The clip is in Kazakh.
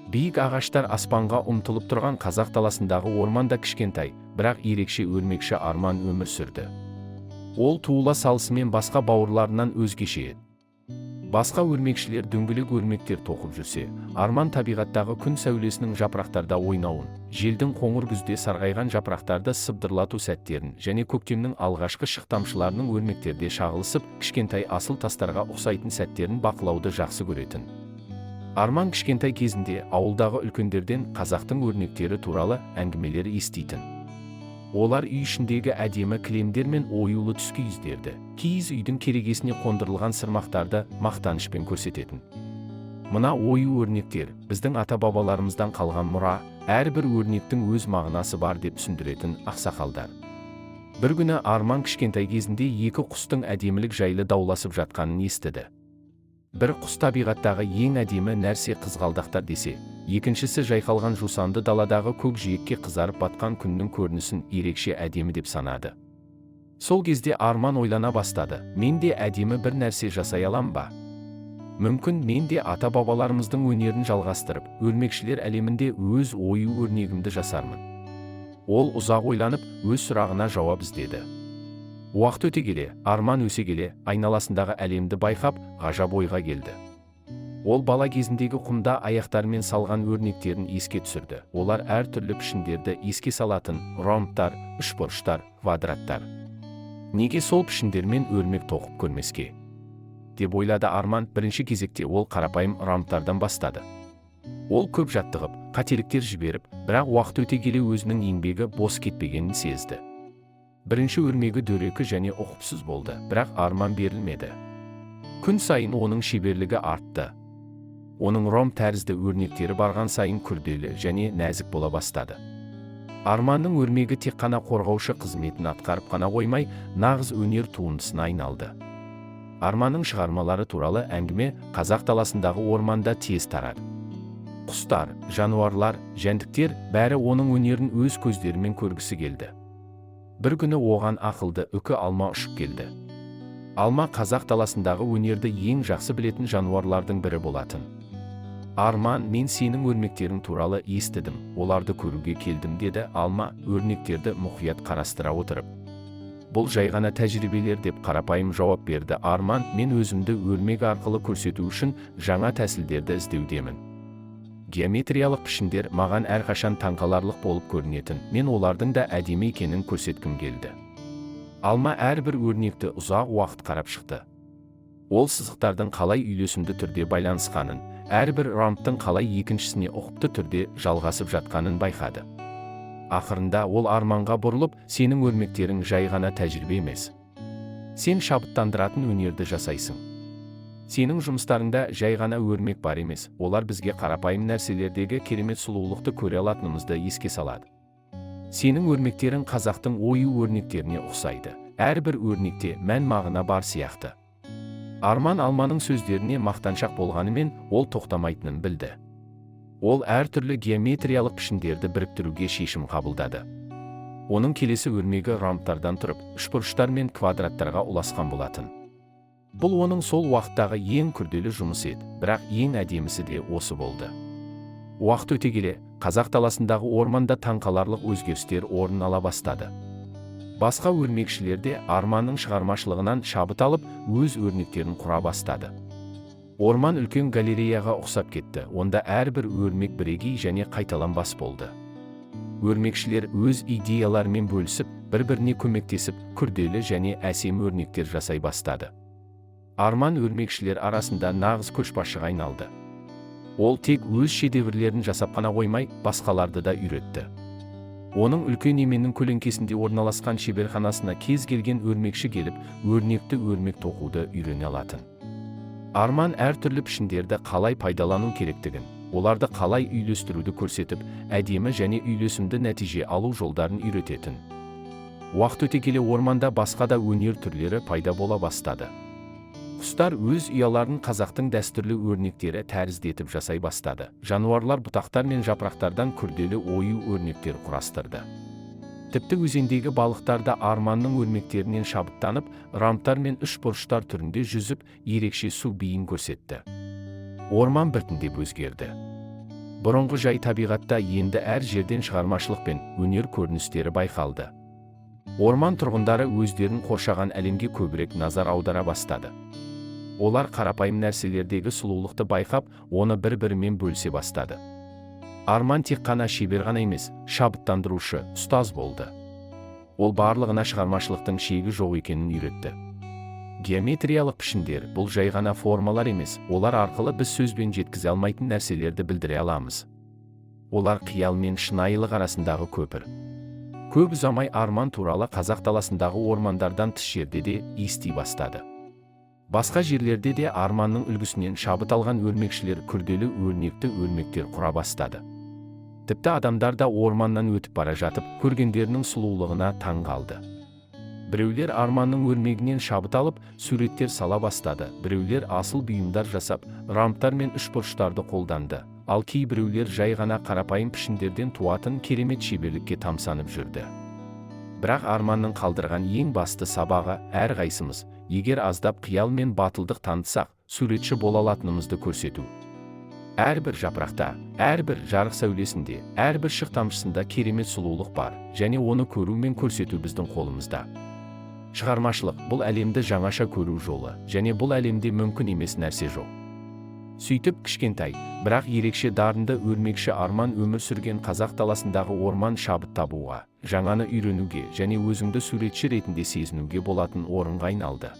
Биік ағаштар аспанға ұмтылып тұрған қазақ даласындағы орманда кішкентай, бірақ ерекше өрмекші Арман өмір сүрді. Ол туыла салысымен басқа бауырларынан өзгеше еді. Басқа өрмекшілер дөңгелек өрмектер тоқып жүрсе, Арман табиғаттағы күн сәулесінің жапырақтарда ойнауын, желдің қоңыр күзде сарғайған жапырақтарды сыбдырлату сәттерін және көктемнің алғашқы шықтамшыларының өрмектерде шағылысып, кішкентай асыл тастарға ұқсайтын сәттерін бақылауды жақсы көретін. Арман кішкентай кезінде ауылдағы үлкендерден қазақтың өрнектері туралы әңгімелер еститін. Олар үй ішіндегі әдемі кілемдер мен оюлы түскі киіздерді, киіз үйдің керегесіне қондырылған сырмақтарды мақтанышпен көрсететін. Мына ою өрнектер біздің ата-бабаларымыздан қалған мұра, әрбір өрнектің өз мағынасы бар деп түсіндіретін ақсақалдар. Бір күні Арман кішкентай кезінде екі құстың әдемілік жайлы дауласып жатқанын естіді. Бір құс табиғаттағы ең әдемі нәрсе қызғалдақтар десе, екіншісі жайқалған жусанды даладағы көкжиекке қызарып батқан күннің көрінісін ерекше әдемі деп санады. Сол кезде Арман ойлана бастады: мен де әдемі бір нәрсе жасай алам ба? Мүмкін мен де ата-бабаларымыздың өнерін жалғастырып, өрмекшілер әлемінде өз ою өрнегімді жасармын. Ол ұзақ ойланып, өз сұрағына жауап іздеді. Уақыт өте келе, Арман өсе келе, айналасындағы әлемді байқап, ғажап ойға келді. Ол бала кезіндегі құмда аяқтарымен салған өрнектерін еске түсірді. Олар әртүрлі пішіндерді еске салатын: ромбтар, үшбұрыштар, квадраттар. Неге сол пішіндермен өрмек тоқып көрмеске? Деп ойлады Арман. Бірінші кезекте ол қарапайым ромбтардан бастады. Ол көп жаттығып, қателіктер жіберіп, бірақ уақыт өте келе өзінің еңбегі бос кетпегенін сезді. Бірінші өрмегі дөрекі және ұқыпсыз болды, бірақ Арман берілмеді. Күн сайын оның шеберлігі артты. Оның ромб тәрізді өрнектері барған сайын күрделі және нәзік бола бастады. Арманның өрмегі тек қана қорғаушы қызметін атқарып қана қоймай, нағыз өнер туындысына айналды. Арманның шығармалары туралы әңгіме қазақ даласындағы орманда тез тарады. Құстар, жануарлар, жәндіктер бәрі оның өнерін өз көздерімен көргісі келді. Бір күні оған ақылды үкі алма ұшып келді. Алма қазақ даласындағы өнерді ең жақсы білетін жануарлардың бірі болатын. Арман, мен сенің өрмектерің туралы естідім, оларды көруге келдім, деді алма, өрнектерді мұқият қарастыра отырып. Бұл жай ғана тәжірибелер, деп қарапайым жауап берді Арман. Мен өзімді өрмек арқылы көрсету үшін жаңа тәсілдерді іздеудемін. Геометриялық пішіндер маған әрқашан таңқаларлық болып көрінетін, мен олардың да әдемі екенін көрсеткім келді. Алма әрбір өрнекті ұзақ уақыт қарап шықты. Ол сызықтардың қалай үйлесімді түрде байланысқанын, әрбір ромбтың қалай екіншісіне ұқыпты түрде жалғасып жатқанын байқады. Ақырында ол Арманға бұрылып: сенің өрмектерің жай ғана тәжірибе емес. Сен шабыттандыратын өнерді жасайсың. Сенің жұмыстарыңда жай ғана өрмек бар емес, олар бізге қарапайым нәрселердегі керемет сұлулықты көре алатынымызды еске салады. Сенің өрмектерің қазақтың ою өрнектеріне ұқсайды. Әрбір өрнекте мән мағына бар сияқты. Арман алманың сөздеріне мақтаншақ болғанымен, ол тоқтамайтынын білді. Ол әртүрлі геометриялық пішіндерді біріктіруге шешім қабылдады. Оның келесі өрмегі ромбтардан тұрып, үшбұрыштар мен квадраттарға ұласқан болатын. Бұл оның сол уақыттағы ең күрделі жұмысы еді, бірақ ең әдемісі де осы болды. Уақыт өте келе, қазақ даласындағы орманда таңқаларлық өзгерістер орын ала бастады. Басқа өрмекшілер де Арманның шығармашылығынан шабыт алып, өз өрнектерін құра бастады. Орман үлкен галереяға ұқсап кетті, онда әрбір өрмек бірегей және қайталанбас болды. Өрмекшілер өз идеяларымен бөлісіп, бір-біріне көмектесіп, күрделі және әсем өрнектер жасай бастады. Арман өрмекшілер арасында нағыз көшбасшыға айналды. Ол тек өз шедеврлерін жасап қана қоймай, басқаларды да үйретті. Оның үлкен еменнің көлеңкесінде орналасқан шеберханасына кез келген өрмекші келіп, өрнекті өрмек тоқуды үйрене алатын. Арман әртүрлі пішіндерді қалай пайдалану керектігін, оларды қалай үйлестіруді көрсетіп, әдемі және үйлесімді нәтиже алу жолдарын үйрететін. Уақыт өте келе орманда басқа да өнер түрлері пайда бола бастады. Құстар өз ұяларын қазақтың дәстүрлі өрнектері тәрізді етіп жасай бастады. Жануарлар бұтақтар мен жапырақтардан күрделі ою өрнектер құрастырды. Тіпті өзендегі балықтар да Арманның өрмектерінен шабыттанып, ромбтар мен үшбұрыштар түрінде жүзіп, ерекше су биін көрсетті. Орман біртіндеп өзгерді. Бұрынғы жай табиғатта енді әр жерден шығармашылық пен өнер көріністері байқалды. Орман тұрғындары өздерін қоршаған әлемге көбірек назар аудара бастады. Олар қарапайым нәрселердегі сұлулықты байқап, оны бір-бірімен бөлісе бастады. Арман тек қана шебер ғана емес, шабыттандырушы, ұстаз болды. Ол барлығына шығармашылықтың шегі жоқ екенін үйретті. Геометриялық пішіндер бұл жай ғана формалар емес, олар арқылы біз сөзбен жеткізе алмайтын нәрселерді білдіре аламыз. Олар қиял мен шынайылық арасындағы көпір. Көп ұзамай Арман туралы қазақ даласындағы ормандардан тыс жерде де ести бастады. Басқа жерлерде де Арманның үлгісінен шабыт алған өрмекшілер күрделі өрнекті өрмектер құра бастады. Тіпті адамдар да орманнан өтіп бара жатып, көргендерінің сұлулығына таң қалды. Біреулер Арманның өрмегінен шабыт алып, суреттер сала бастады. Біреулер асыл бұйымдар жасап, рамптар мен үшбұрыштарды қолданды. Ал кейбіреулер жай ғана қарапайым пішіндерден туатын керемет шеберлікке тамсанып жүрді. Бірақ Арманның қалдырған ең басты сабағы әрқайсымыз, егер аздап қиял мен батылдық танытсақ, суретші бола алатынымызды көрсету. Әрбір жапырақта, әрбір жарық сәулесінде, әрбір шық тамшысында керемет сұлулық бар, және оны көру мен көрсету біздің қолымызда. Шығармашылық бұл әлемді жаңаша көру жолы, және бұл әлемде мүмкін емес нәрсе жоқ. Сөйтіп кішкентай, бірақ ерекше дарынды өрмекші Арман өмір сүрген қазақ даласындағы орман шабыт табуға, жаңаны үйренуге және өзіңді суретші ретінде сезінуге болатын орынға айналды.